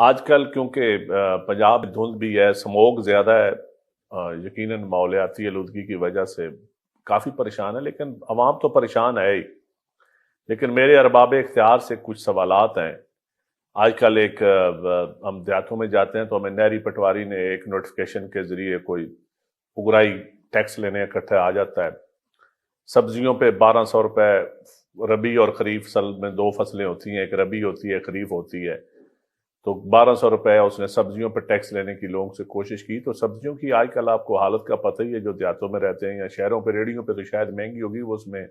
آج کل کیونکہ پنجاب میں دھند بھی ہے، سموگ زیادہ ہے، یقیناً ماحولیاتی آلودگی کی وجہ سے کافی پریشان ہے، لیکن عوام تو پریشان ہے ہی۔ لیکن میرے ارباب اختیار سے کچھ سوالات ہیں۔ آج کل ہم دیہاتوں میں جاتے ہیں تو ہمیں نہری پٹواری نے ایک نوٹیفیکیشن کے ذریعے کوئی اگرائی ٹیکس لینے اکٹھے آ جاتا ہے۔ سبزیوں پہ 1200 روپے، ربی اور خریف سال میں دو فصلیں ہوتی ہیں، ایک ربی ہوتی ہے، خریف ہوتی ہے، تو 1200 روپے اس نے سبزیوں پہ ٹیکس لینے کی لوگوں سے کوشش کی۔ تو سبزیوں کی آج کل آپ کو حالت کا پتہ ہی ہے، جو دیہاتوں میں رہتے ہیں یا شہروں پہ ریڑیوں پہ تو شاید مہنگی ہوگی، وہ اس میں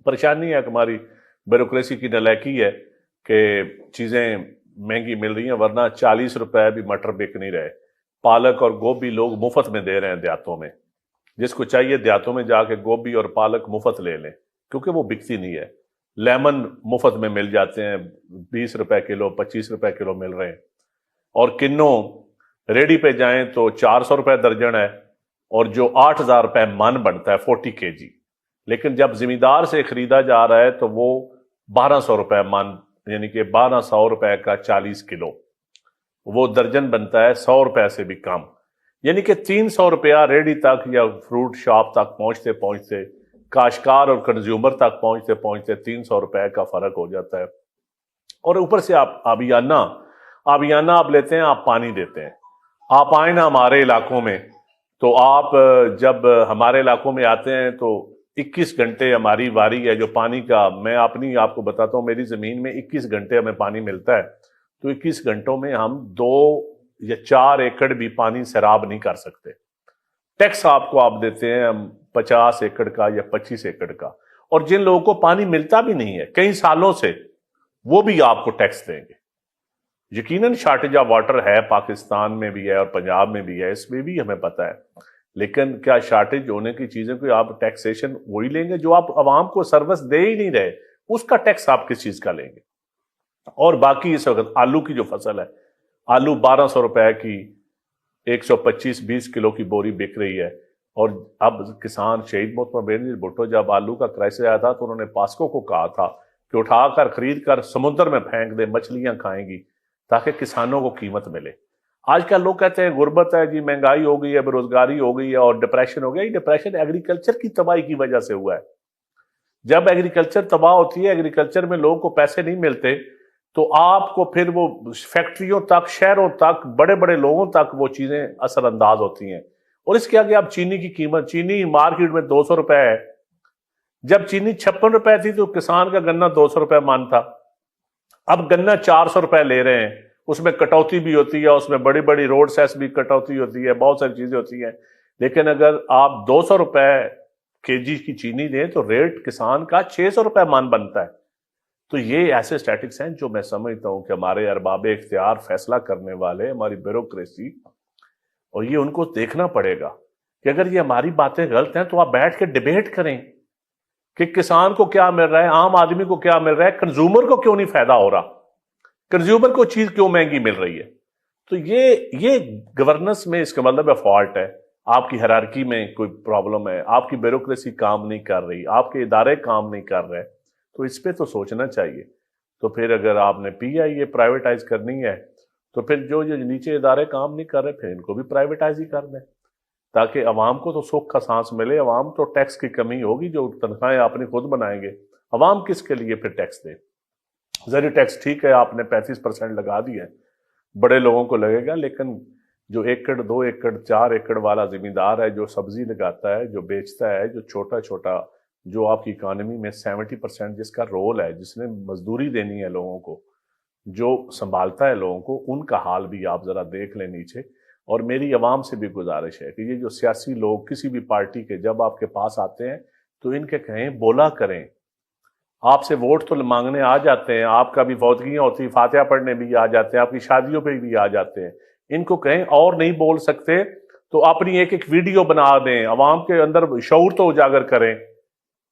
پریشانی ہے کہ ہماری بیوروکریسی کی نالائکی ہے کہ چیزیں مہنگی مل رہی ہیں، ورنہ 40 روپے بھی مٹر بک نہیں رہے۔ پالک اور گوبھی لوگ مفت میں دے رہے ہیں دیہاتوں میں، جس کو چاہیے دیہاتوں میں جا کے گوبھی اور پالک مفت لے لیں، کیونکہ وہ بکتی نہیں ہے۔ لیمن مفت میں مل جاتے ہیں، 20 روپے کلو، 25 روپے کلو مل رہے ہیں، اور کنوں ریڈی پہ جائیں تو 400 روپے درجن ہے، اور جو 8000 روپے من بنتا ہے 40 kg، لیکن جب زمیندار سے خریدا جا رہا ہے تو وہ 1200 روپے من، یعنی کہ 1200 روپے کا 40 کلو، وہ درجن بنتا ہے 100 روپے سے بھی کم، یعنی کہ 300 روپیہ ریڈی تک یا فروٹ شاپ تک پہنچتے پہنچتے، کاشتکار اور کنزیومر تک پہنچتے پہنچتے 300 روپے کا فرق ہو جاتا ہے۔ اور اوپر سے آپ آبیانہ آپ لیتے ہیں، آپ پانی دیتے ہیں۔ آپ آئیں نا ہمارے علاقوں میں، تو آپ جب ہمارے علاقوں میں آتے ہیں تو 21 گھنٹے ہماری واری ہے جو پانی کا، میں آپ کو بتاتا ہوں، میری زمین میں 21 گھنٹے ہمیں پانی ملتا ہے، تو 21 گھنٹوں میں ہم 2 یا 4 ایکڑ بھی پانی سیراب نہیں کر سکتے۔ ٹیکس آپ دیتے ہیں 50 ایکڑ کا یا 25 ایکڑ کا، اور جن لوگوں کو پانی ملتا بھی نہیں ہے کئی سالوں سے، وہ بھی آپ کو ٹیکس دیں گے۔ یقیناً شارٹیج آف واٹر ہے، پاکستان میں بھی ہے اور پنجاب میں بھی ہے، اس میں بھی ہمیں پتہ ہے، لیکن کیا شارٹیج ہونے کی چیزیں کو آپ ٹیکسیشن وہی لیں گے جو آپ عوام کو سروس دے ہی نہیں رہے، اس کا ٹیکس آپ کس چیز کا لیں گے؟ اور باقی اس وقت آلو کی جو فصل ہے، آلو 1200 روپے کی 125-20 کلو کی بوری بک رہی ہے، اور اب کسان شہید محترم بینظیر بھٹو جب آلو کا کرائسس آیا تھا تو انہوں نے پاسکو کو کہا تھا کہ اٹھا کر خرید کر سمندر میں پھینک دے، مچھلیاں کھائیں گی تاکہ کسانوں کو قیمت ملے۔ آج کل لوگ کہتے ہیں غربت ہے جی، مہنگائی ہو گئی ہے، بے روزگاری ہو گئی ہے اور ڈپریشن ہو گیا۔ یہ ڈپریشن ایگریکلچر کی تباہی کی وجہ سے ہوا ہے۔ جب ایگریکلچر تباہ ہوتی ہے، ایگریکلچر میں لوگوں کو پیسے نہیں ملتے، تو آپ کو پھر وہ فیکٹریوں تک، شہروں تک، بڑے بڑے لوگوں تک وہ چیزیں اثر انداز ہوتی ہیں۔ اور اس کے آگے اب چینی کی قیمت، چینی مارکیٹ میں 200 روپے ہے، جب چینی 56 روپے تھی تو کسان کا گنا 200 روپے من تھا، اب گنا 400 روپے لے رہے ہیں۔ اس میں کٹوتی بھی ہوتی ہے، اس میں بڑی بڑی روڈ سیس بھی کٹوتی ہوتی ہے، بہت ساری چیزیں ہوتی ہیں، لیکن اگر آپ 200 روپے kg کی چینی دیں تو ریٹ کسان کا 600 روپے من بنتا ہے۔ تو یہ ایسے اسٹیٹکس ہیں جو میں سمجھتا ہوں کہ ہمارے ارباب اختیار، فیصلہ کرنے والے، ہماری بیوروکریسی، اور یہ ان کو دیکھنا پڑے گا کہ اگر یہ ہماری باتیں غلط ہیں تو آپ بیٹھ کے ڈیبیٹ کریں کہ کسان کو کیا مل رہا ہے، عام آدمی کو کیا مل رہا ہے، کنزیومر کو کیوں نہیں فائدہ ہو رہا، کنزیومر کو چیز کیوں مہنگی مل رہی ہے۔ تو یہ گورننس میں اس کا مطلب ہے فالٹ ہے، آپ کی ہیرارکی میں کوئی پرابلم ہے، آپ کی بیوروکریسی کام نہیں کر رہی، آپ کے ادارے کام نہیں کر رہے، تو اس پہ تو سوچنا چاہیے۔ تو پھر اگر آپ نے پی آئی اے پرائیویٹائز کرنی ہے تو پھر جو نیچے ادارے کام نہیں کر رہے پھر ان کو بھی پرائیویٹائز ہی کر دیں، تاکہ عوام کو تو سکھ کا سانس ملے۔ عوام تو ٹیکس کی کمی ہوگی، جو تنخواہیں آپ نے خود بنائیں گے، عوام کس کے لیے پھر ٹیکس دے؟ زری ٹیکس ٹھیک ہے، آپ نے 35% لگا دی ہے، بڑے لوگوں کو لگے گا، لیکن جو 1 ایکڑ 2 ایکڑ 4 ایکڑ والا زمیندار ہے، جو سبزی لگاتا ہے، جو بیچتا ہے، جو چھوٹا چھوٹا، جو آپ کی اکانومی میں 70% جس کا رول ہے، جس نے مزدوری دینی ہے لوگوں کو، جو سنبھالتا ہے لوگوں کو، ان کا حال بھی آپ ذرا دیکھ لیں نیچے۔ اور میری عوام سے بھی گزارش ہے کہ یہ جو سیاسی لوگ کسی بھی پارٹی کے جب آپ کے پاس آتے ہیں تو ان کے کہیں بولا کریں، آپ سے ووٹ تو مانگنے آ جاتے ہیں، آپ کا بھی فوتگیاں ہوتی، فاتحہ پڑھنے بھی آ جاتے ہیں، آپ کی شادیوں پہ بھی آ جاتے ہیں، ان کو کہیں اور نہیں بول سکتے تو اپنی ایک ویڈیو بنا دیں، عوام کے اندر شعور تو اجاگر کریں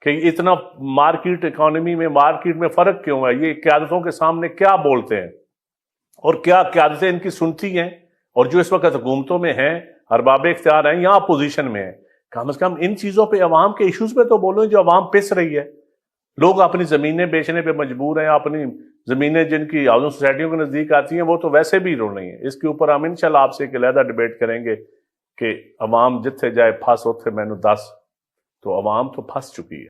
کہ اتنا مارکیٹ اکانومی میں، مارکیٹ میں فرق کیوں ہے، یہ قیادتوں کے سامنے کیا بولتے ہیں، اور کیا قیادتیں ان کی سنتی ہیں، اور جو اس وقت حکومتوں میں ہیں، ارباب اختیار ہیں یا اپوزیشن میں ہیں، کم از کم ان چیزوں پہ، عوام کے ایشوز پہ تو بولو جو عوام پس رہی ہے۔ لوگ اپنی زمینیں بیچنے پہ مجبور ہیں، اپنی زمینیں جن کی ہاؤسنگ سوسائٹیوں کے نزدیک آتی ہیں وہ تو ویسے بھی رو رہی ہیں. اس کے اوپر ہم انشاءاللہ آپ سے ایک علیحدہ ڈیبیٹ کریں گے کہ عوام جتھے جائے پھس اتھے مینوں دس. تو عوام تو پھنس چکی ہے.